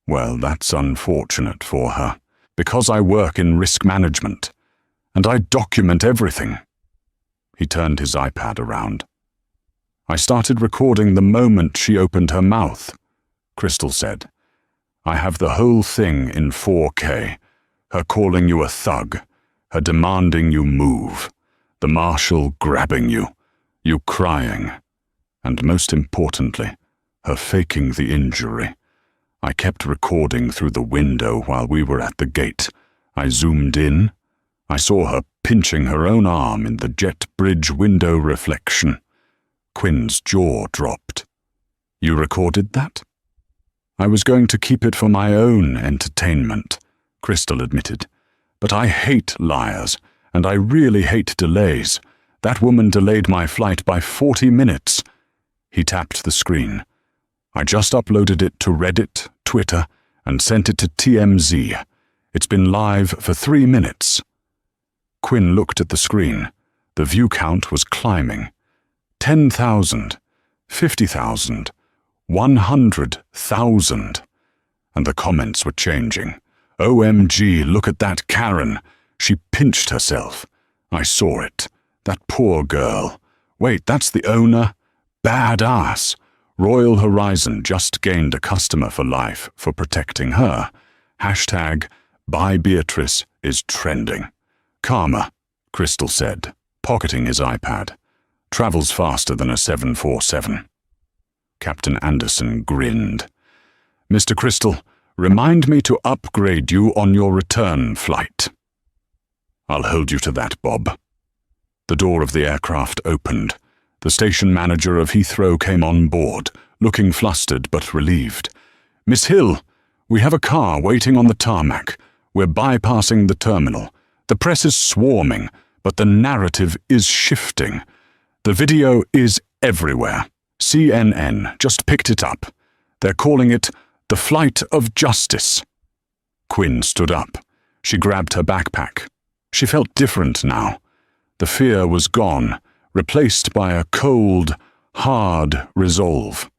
Well, that's unfortunate for her, because I work in risk management, and I document everything. He turned his iPad around. I started recording the moment she opened her mouth, Crystal said. I have the whole thing in 4K. Her calling you a thug, her demanding you move, the marshal grabbing you, you crying, and most importantly, her faking the injury. I kept recording through the window while we were at the gate. I zoomed in. I saw her pinching her own arm in the jet bridge window reflection. Quinn's jaw dropped. You recorded that? I was going to keep it for my own entertainment, Crystal admitted. But I hate liars, and I really hate delays. That woman delayed my flight by 40 minutes. He tapped the screen. I just uploaded it to Reddit, Twitter, and sent it to TMZ. It's been live for 3 minutes. Quinn looked at the screen. The view count was climbing. 10,000, 50,000, 100,000. And the comments were changing. OMG, look at that Karen. She pinched herself. I saw it. That poor girl. Wait, that's the owner? Badass. Royal Horizon just gained a customer for life for protecting her. Hashtag Buy Beatrice is trending. Karma, Crystal said, pocketing his iPad. Travels faster than a 747. Captain Anderson grinned. Mr. Crystal, remind me to upgrade you on your return flight. I'll hold you to that, Bob. The door of the aircraft opened. The station manager of Heathrow came on board, looking flustered but relieved. Miss Hill, we have a car waiting on the tarmac. We're bypassing the terminal. The press is swarming, but the narrative is shifting. The video is everywhere. CNN just picked it up. They're calling it the flight of justice. Quinn stood up. She grabbed her backpack. She felt different now. The fear was gone, replaced by a cold, hard resolve.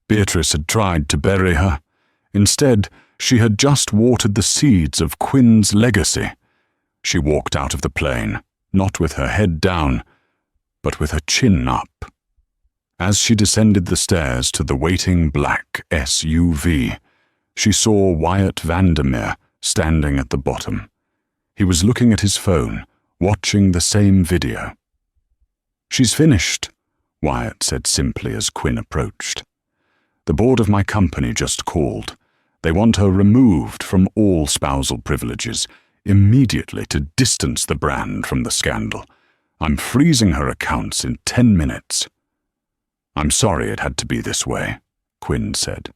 Beatrice had tried to bury her. Instead, she had just watered the seeds of Quinn's legacy. She walked out of the plane, not with her head down, but with her chin up. As she descended the stairs to the waiting black SUV, she saw Wyatt Vandermeer standing at the bottom. He was looking at his phone, watching the same video. She's finished, Wyatt said simply as Quinn approached. The board of my company just called. They want her removed from all spousal privileges, immediately to distance the brand from the scandal. I'm freezing her accounts in 10 minutes. I'm sorry it had to be this way, Quinn said.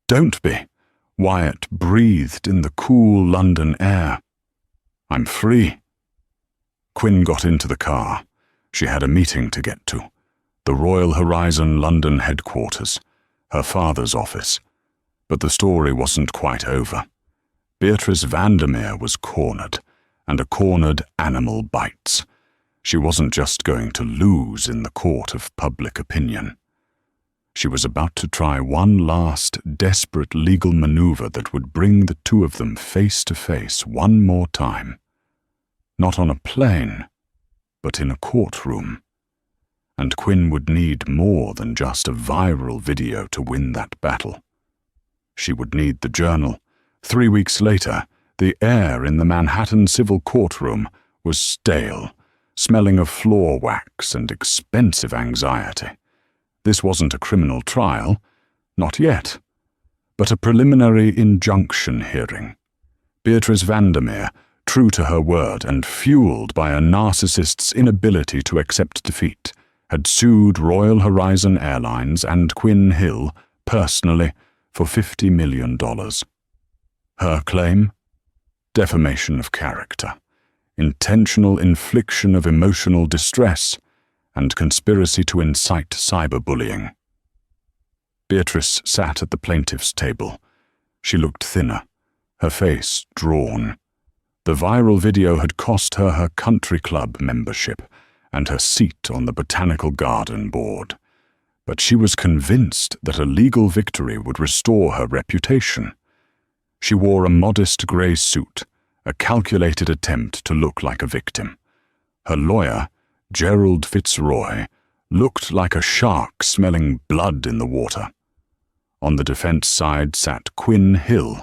Don't be, Wyatt breathed in the cool London air. I'm free. Quinn got into the car. She had a meeting to get to. The Royal Horizon London headquarters, her father's office. But the story wasn't quite over. Beatrice Vandermeer was cornered, and a cornered animal bites. She wasn't just going to lose in the court of public opinion. She was about to try one last desperate legal maneuver that would bring the two of them face to face one more time. Not on a plane, but in a courtroom. And Quinn would need more than just a viral video to win that battle. She would need the journal. 3 weeks later, the air in the Manhattan civil courtroom was stale, smelling of floor wax and expensive anxiety. This wasn't a criminal trial, not yet, but a preliminary injunction hearing. Beatrice Vandermeer, true to her word and fueled by a narcissist's inability to accept defeat, had sued Royal Horizon Airlines and Quinn Hill personally for $50 million. Her claim? Defamation of character, intentional infliction of emotional distress, and conspiracy to incite cyberbullying. Beatrice sat at the plaintiff's table. She looked thinner, her face drawn. The viral video had cost her her country club membership and her seat on the Botanical Garden board. But she was convinced that a legal victory would restore her reputation. She wore a modest grey suit, a calculated attempt to look like a victim. Her lawyer, Gerald Fitzroy, looked like a shark smelling blood in the water. On the defense side sat Quinn Hill.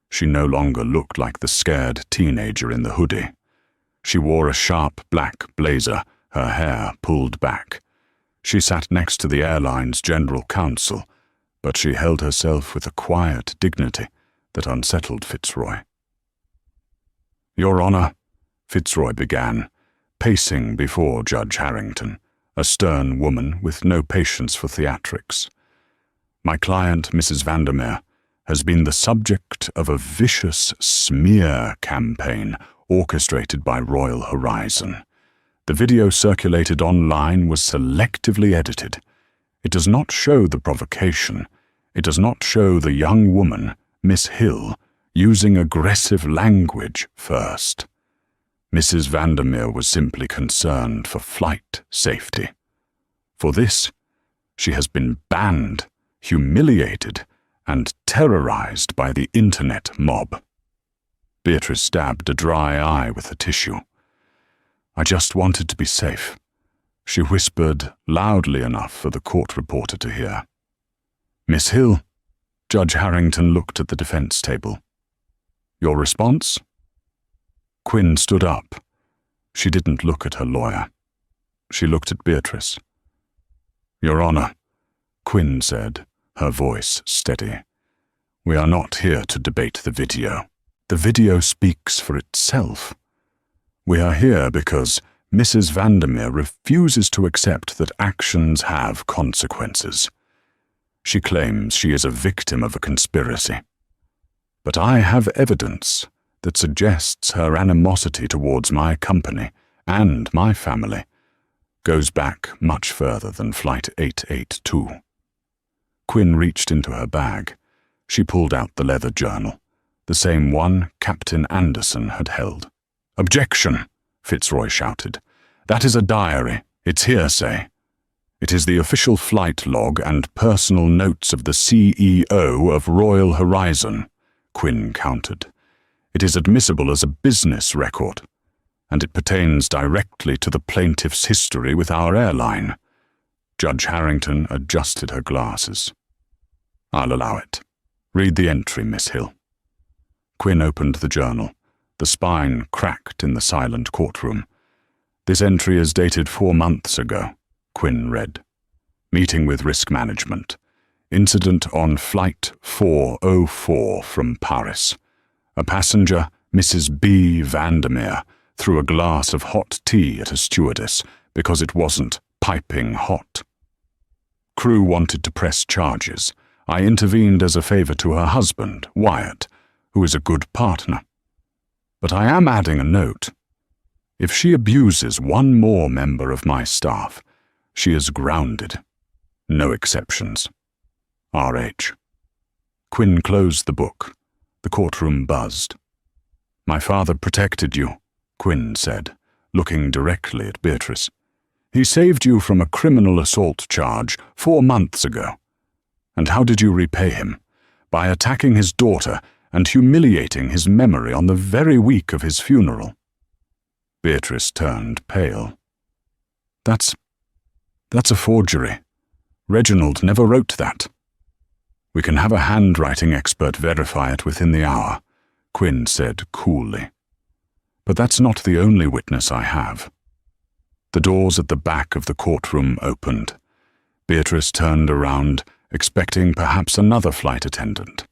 She no longer looked like the scared teenager in the hoodie. She wore a sharp black blazer, her hair pulled back. She sat next to the airline's general counsel, but she held herself with a quiet dignity that unsettled Fitzroy. "Your Honor," Fitzroy began, pacing before Judge Harrington, a stern woman with no patience for theatrics. "My client, Mrs. Vandermeer, has been the subject of a vicious smear campaign orchestrated by Royal Horizon. The video circulated online was selectively edited. It does not show the provocation. It does not show the young woman, Miss Hill, using aggressive language first. Mrs. Vandermeer was simply concerned for flight safety. For this, she has been banned, humiliated, and terrorized by the internet mob." Beatrice dabbed a dry eye with a tissue. "I just wanted to be safe," she whispered loudly enough for the court reporter to hear. "Miss Hill," Judge Harrington looked at the defense table. "Your response?" Quinn stood up. She didn't look at her lawyer. She looked at Beatrice. "Your Honor," Quinn said, her voice steady, "we are not here to debate the video. The video speaks for itself. We are here because Mrs. Vandermeer refuses to accept that actions have consequences. She claims she is a victim of a conspiracy. But I have evidence that suggests her animosity towards my company and my family goes back much further than Flight 882. Quinn reached into her bag. She pulled out the leather journal, the same one Captain Anderson had held. "Objection!" Fitzroy shouted. "That is a diary. It's hearsay." "It is the official flight log and personal notes of the CEO of Royal Horizon," Quinn countered. "It is admissible as a business record, and it pertains directly to the plaintiff's history with our airline." Judge Harrington adjusted her glasses. "I'll allow it. Read the entry, Miss Hill." Quinn opened the journal. The spine cracked in the silent courtroom. "This entry is dated 4 months ago," Quinn read. "Meeting with risk management. Incident on Flight 404 from Paris. A passenger, Mrs. B. Vandermeer, threw a glass of hot tea at a stewardess because it wasn't piping hot. Crew wanted to press charges. I intervened as a favor to her husband, Wyatt, who is a good partner. But I am adding a note. If she abuses one more member of my staff, she is grounded. No exceptions. R.H." Quinn closed the book. The courtroom buzzed. "My father protected you," Quinn said, looking directly at Beatrice. "He saved you from a criminal assault charge 4 months ago. And how did you repay him? By attacking his daughter and humiliating his memory on the very week of his funeral." Beatrice turned pale. That's a forgery. Reginald never wrote that." "We can have a handwriting expert verify it within the hour," Quinn said coolly. "But that's not the only witness I have." The doors at the back of the courtroom opened. Beatrice turned around, expecting perhaps another flight attendant.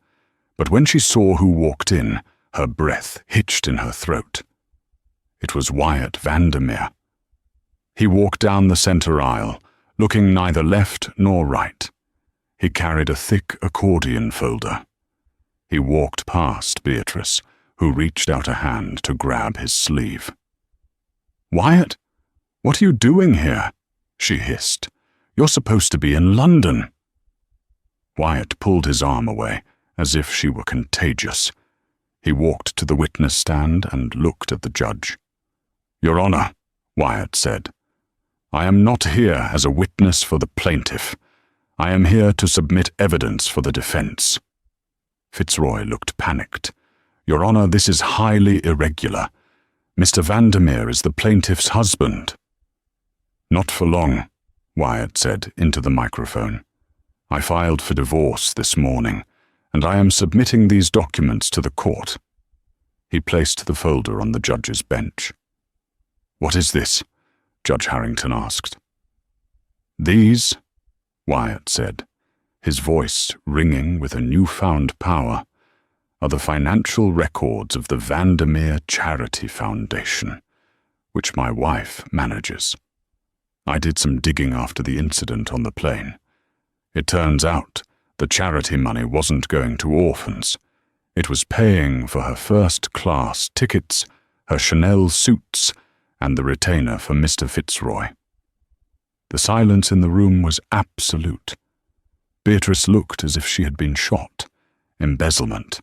But when she saw who walked in, her breath hitched in her throat. It was Wyatt Vandermeer. He walked down the center aisle, looking neither left nor right. He carried a thick accordion folder. He walked past Beatrice, who reached out a hand to grab his sleeve. "Wyatt, what are you doing here?" she hissed. "You're supposed to be in London." Wyatt pulled his arm away, as if she were contagious. He walked to the witness stand and looked at the judge. "Your Honor," Wyatt said, "I am not here as a witness for the plaintiff. I am here to submit evidence for the defense." Fitzroy looked panicked. "Your Honor, this is highly irregular. Mr. Vandermeer is the plaintiff's husband." "Not for long," Wyatt said into the microphone. "I filed for divorce this morning, and I am submitting these documents to the court." He placed the folder on the judge's bench. "What is this?" Judge Harrington asked. "These," Wyatt said, his voice ringing with a newfound power, "are the financial records of the Vandermeer Charity Foundation, which my wife manages. I did some digging after the incident on the plane. It turns out the charity money wasn't going to orphans. It was paying for her first-class tickets, her Chanel suits, and the retainer for Mr. Fitzroy." The silence in the room was absolute. Beatrice looked as if she had been shot. Embezzlement.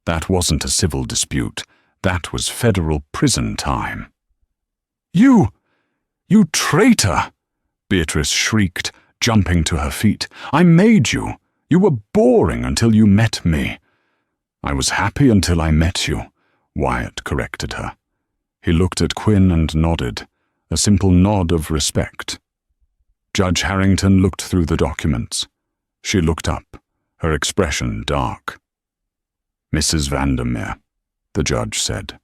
That wasn't a civil dispute. That was federal prison time. You traitor!" Beatrice shrieked, jumping to her feet. "I made you. You were boring until you met me." "I was happy until I met you," Wyatt corrected her. He looked at Quinn and nodded, a simple nod of respect. Judge Harrington looked through the documents. She looked up, her expression dark. "Mrs. Vandermeer," the judge said,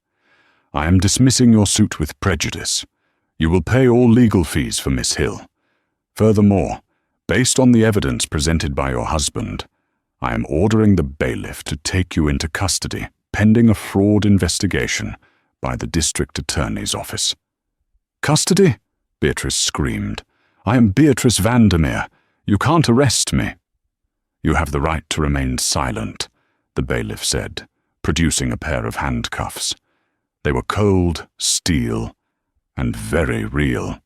"I am dismissing your suit with prejudice. You will pay all legal fees for Miss Hill. Furthermore, based on the evidence presented by your husband, I am ordering the bailiff to take you into custody pending a fraud investigation by the district attorney's office." "Custody?" Beatrice screamed. "I am Beatrice Vandermeer. You can't arrest me." "You have the right to remain silent," the bailiff said, producing a pair of handcuffs. They were cold, steel, and very real.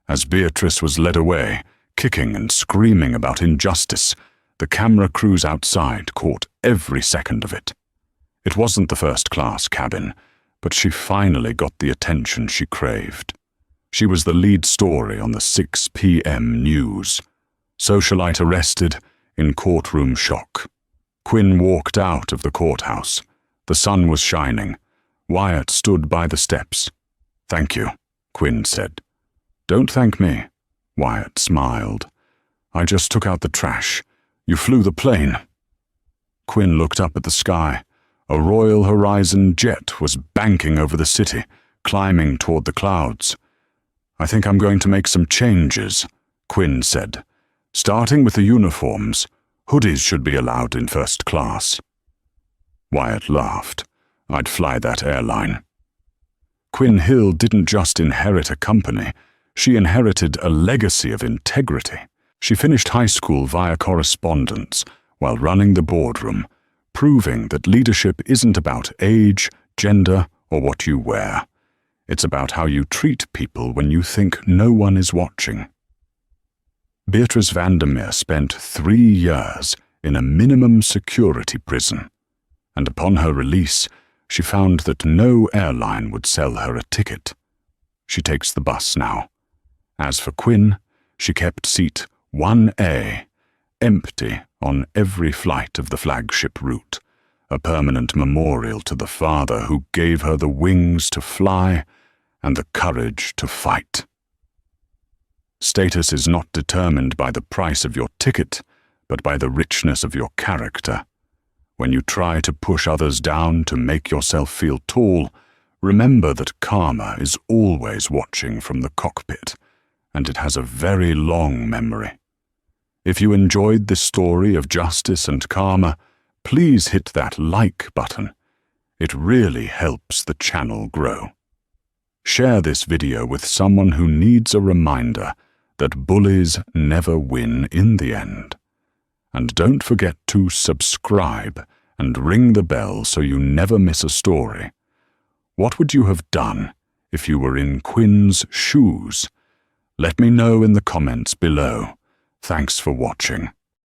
As Beatrice was led away, kicking and screaming about injustice, the camera crews outside caught every second of it. It wasn't the first-class cabin, but she finally got the attention she craved. She was the lead story on the 6 p.m. news. Socialite arrested, in courtroom shock. Quinn walked out of the courthouse. The sun was shining. Wyatt stood by the steps. "Thank you," Quinn said. "Don't thank me," Wyatt smiled. "I just took out the trash. You flew the plane." Quinn looked up at the sky. A Royal Horizon jet was banking over the city, climbing toward the clouds. "I think I'm going to make some changes," Quinn said. "Starting with the uniforms, hoodies should be allowed in first class." Wyatt laughed. "I'd fly that airline." Quinn Hill didn't just inherit a company, she inherited a legacy of integrity. She finished high school via correspondence while running the boardroom, proving that leadership isn't about age, gender, or what you wear. It's about how you treat people when you think no one is watching. Beatrice Vandermeer spent 3 years in a minimum security prison, and upon her release, she found that no airline would sell her a ticket. She takes the bus now. As for Quinn, she kept seat 1A, empty on every flight of the flagship route, a permanent memorial to the father who gave her the wings to fly and the courage to fight. Status is not determined by the price of your ticket, but by the richness of your character. When you try to push others down to make yourself feel tall, remember that karma is always watching from the cockpit, and it has a very long memory. If you enjoyed this story of justice and karma, please hit that like button. It really helps the channel grow. Share this video with someone who needs a reminder that bullies never win in the end. And don't forget to subscribe and ring the bell so you never miss a story. What would you have done if you were in Quinn's shoes? Let me know in the comments below. Thanks for watching.